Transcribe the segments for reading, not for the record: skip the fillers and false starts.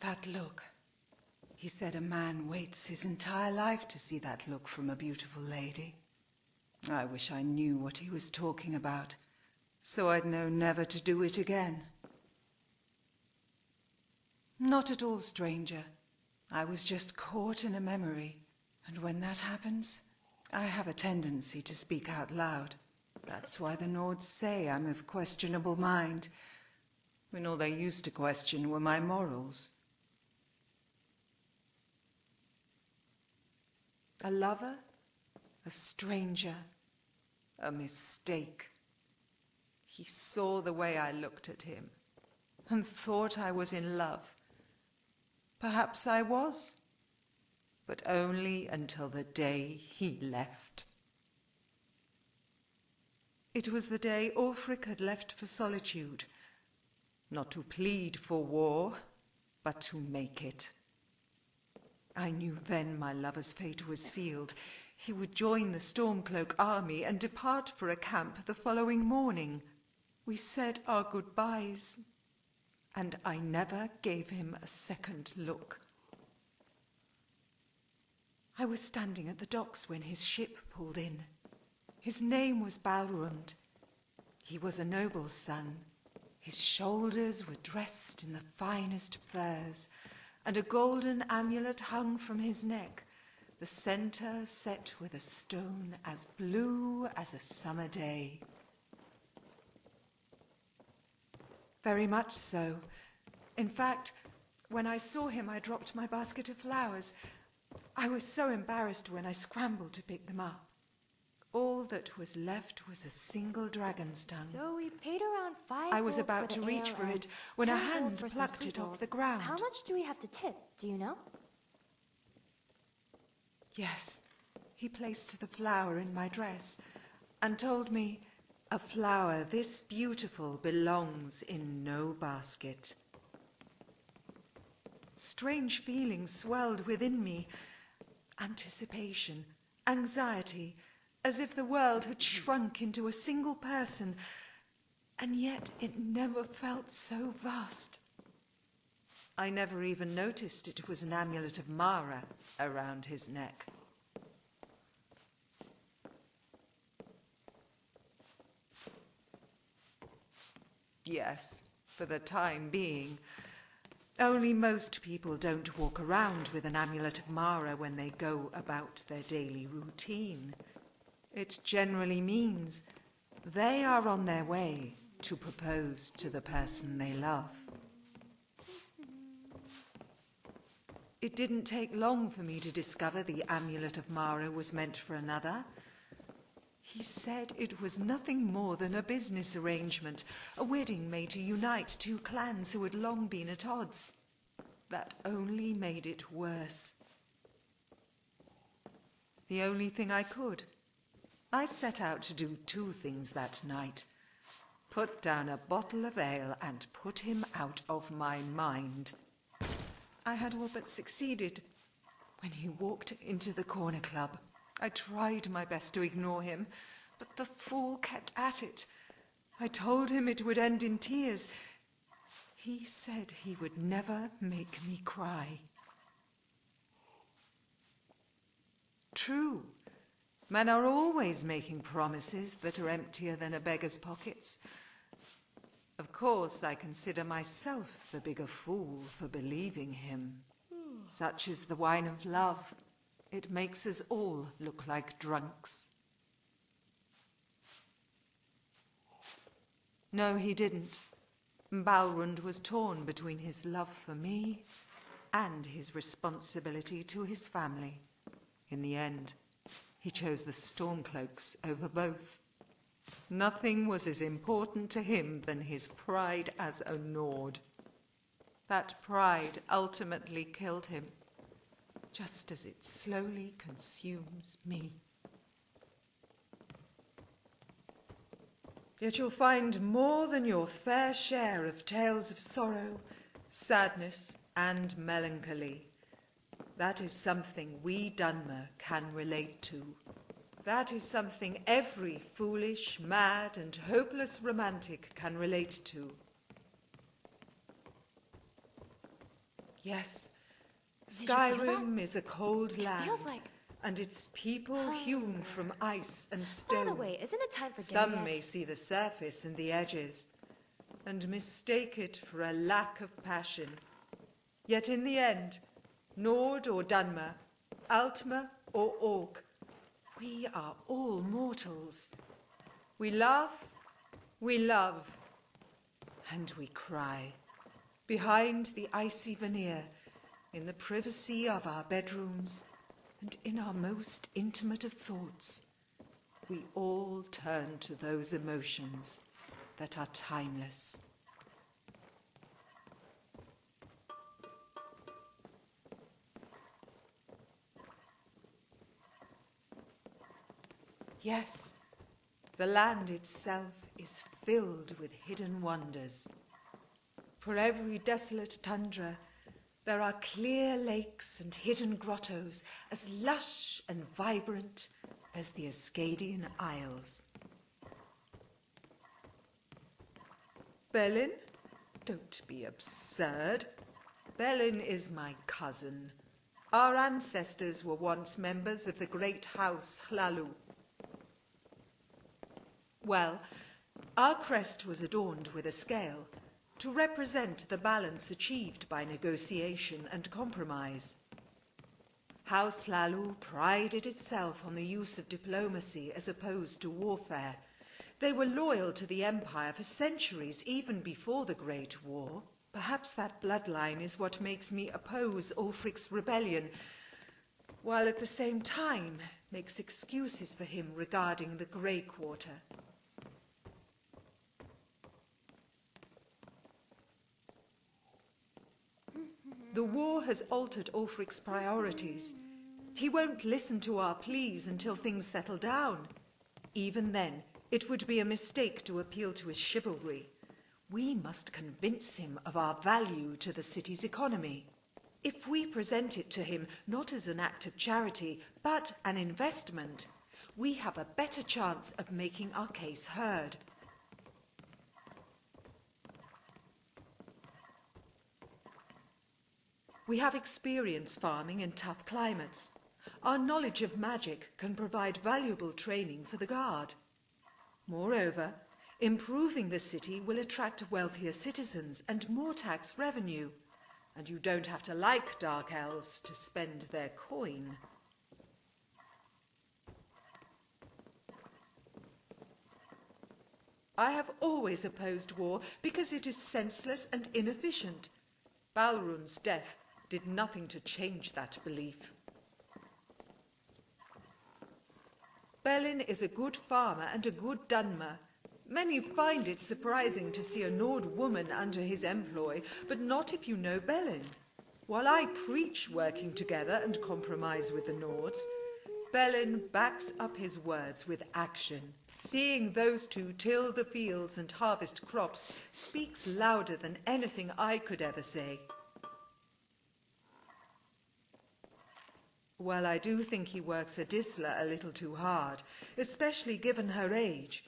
That look. He said a man waits his entire life to see that look from a beautiful lady. I wish I knew what he was talking about, so I'd know never to do it again. Not at all, stranger. I was just caught in a memory, and when that happens, I have a tendency to speak out loud. That's why the Nords say I'm of questionable mind, when all they used to question were my morals. A lover, a stranger, a mistake. He saw the way I looked at him and thought I was in love. Perhaps I was, but only until the day he left. It was the day Ulfric had left for solitude, not to plead for war, but to make it. I knew then my lover's fate was sealed. He would join the Stormcloak army and depart for a camp the following morning. We said our goodbyes, and I never gave him a second look. I was standing at the docks when his ship pulled in. His name was Balrund. He was a noble's son. His shoulders were dressed in the finest furs, and a golden amulet hung from his neck, the center set with a stone as blue as a summer day. Very much so. In fact, when I saw him, I dropped my basket of flowers. I was so embarrassed when I scrambled to pick them up. All that was left was a single dragon's tongue. So we paid around 5 I was gold about for to the reach ale for and it when a 10 gold hand for some plucked sweet it off rolls. the ground. How much do we have to tip? Do you know? Yes, he placed the flower in my dress and told me, "A flower this beautiful belongs in no basket." Strange feelings swelled within me. Anticipation, anxiety, as if the world had shrunk into a single person, and yet it never felt so vast. I never even noticed it was an amulet of Mara around his neck. Yes, for the time being. Only most people don't walk around with an amulet of Mara when they go about their daily routine. It generally means they are on their way to propose to the person they love. It didn't take long for me to discover the amulet of Mara was meant for another. He said it was nothing more than a business arrangement, a wedding made to unite two clans who had long been at odds. That only made it worse. The only thing I could. I set out to do two things that night. Put down a bottle of ale and put him out of my mind. I had all but succeeded when he walked into the corner club. I tried my best to ignore him, but the fool kept at it. I told him it would end in tears. He said he would never make me cry. True, men are always making promises that are emptier than a beggar's pockets. Of course, I consider myself the bigger fool for believing him. Such is the wine of love. It makes us all look like drunks. No, he didn't. Balrund was torn between his love for me and his responsibility to his family. In the end, he chose the Stormcloaks over both. Nothing was as important to him than his pride as a Nord. That pride ultimately killed him, just as it slowly consumes me. Yet you'll find more than your fair share of tales of sorrow, sadness, and melancholy. That is something we Dunmer can relate to. That is something every foolish, mad, and hopeless romantic can relate to. Yes, Did you feel that? Skyrim is a cold land, feels like- and its people hewn from ice and By stone. the way, isn't it time for Some dinner may yet? see the surface and the edges, and mistake it for a lack of passion. Yet in the end, Nord or Dunmer, Altmer or Orc, we are all mortals. We laugh, we love, and we cry. Behind the icy veneer, in the privacy of our bedrooms, and in our most intimate of thoughts, we all turn to those emotions that are timeless. Yes, the land itself is filled with hidden wonders. For every desolate tundra, there are clear lakes and hidden grottos as lush and vibrant as the Ascadian Isles. Belin? Don't be absurd. Belin is my cousin. Our ancestors were once members of the great house Hlaalu. Well, our crest was adorned with a scale to represent the balance achieved by negotiation and compromise. House Hlaalu prided itself on the use of diplomacy as opposed to warfare. They were loyal to the Empire for centuries, even before the Great War. Perhaps that bloodline is what makes me oppose Ulfric's rebellion, while at the same time makes excuses for him regarding the Grey Quarter. The war has altered Ulfric's priorities. He won't listen to our pleas until things settle down. Even then, it would be a mistake to appeal to his chivalry. We must convince him of our value to the city's economy. If we present it to him not as an act of charity, but an investment, we have a better chance of making our case heard. We have experience farming in tough climates. Our knowledge of magic can provide valuable training for the Guard. Moreover, improving the city will attract wealthier citizens and more tax revenue. And you don't have to like Dark Elves to spend their coin. I have always opposed war because it is senseless and inefficient. Balrun's death did nothing to change that belief. Belin is a good farmer and a good Dunmer. Many find it surprising to see a Nord woman under his employ, but not if you know Belin. While I preach working together and compromise with the Nords, Belin backs up his words with action. Seeing those two till the fields and harvest crops speaks louder than anything I could ever say. Well, I do think he works Adisla a little too hard, especially given her age.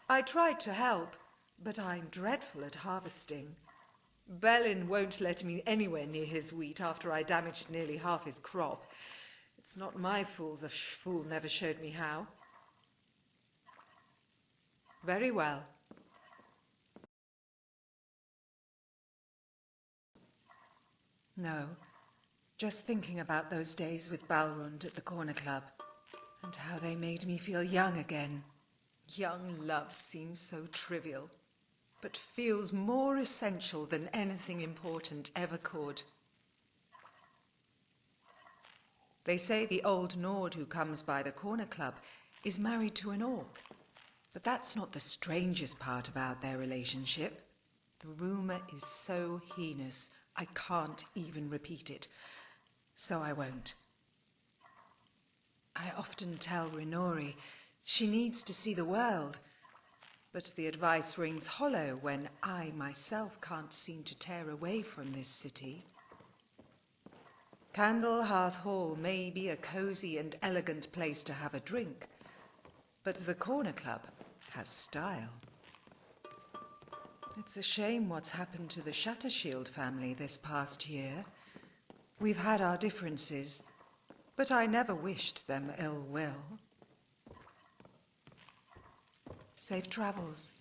I tried to help, but I'm dreadful at harvesting. Belin won't let me anywhere near his wheat after I damaged nearly half his crop. It's not my fault the fool never showed me how. Very well. No. Just thinking about those days with Balrund at the Corner Club, and how they made me feel young again. Young love seems so trivial, but feels more essential than anything important ever could. They say the old Nord who comes by the Corner Club is married to an Orc, but that's not the strangest part about their relationship. The rumor is so heinous, I can't even repeat it. So I won't. I often tell Renori she needs to see the world, but the advice rings hollow when I myself can't seem to tear away from this city. Candlehearth Hall may be a cosy and elegant place to have a drink, but the Corner Club has style. It's a shame what's happened to the Shuttershield family this past year. We've had our differences, but I never wished them ill will. Safe travels.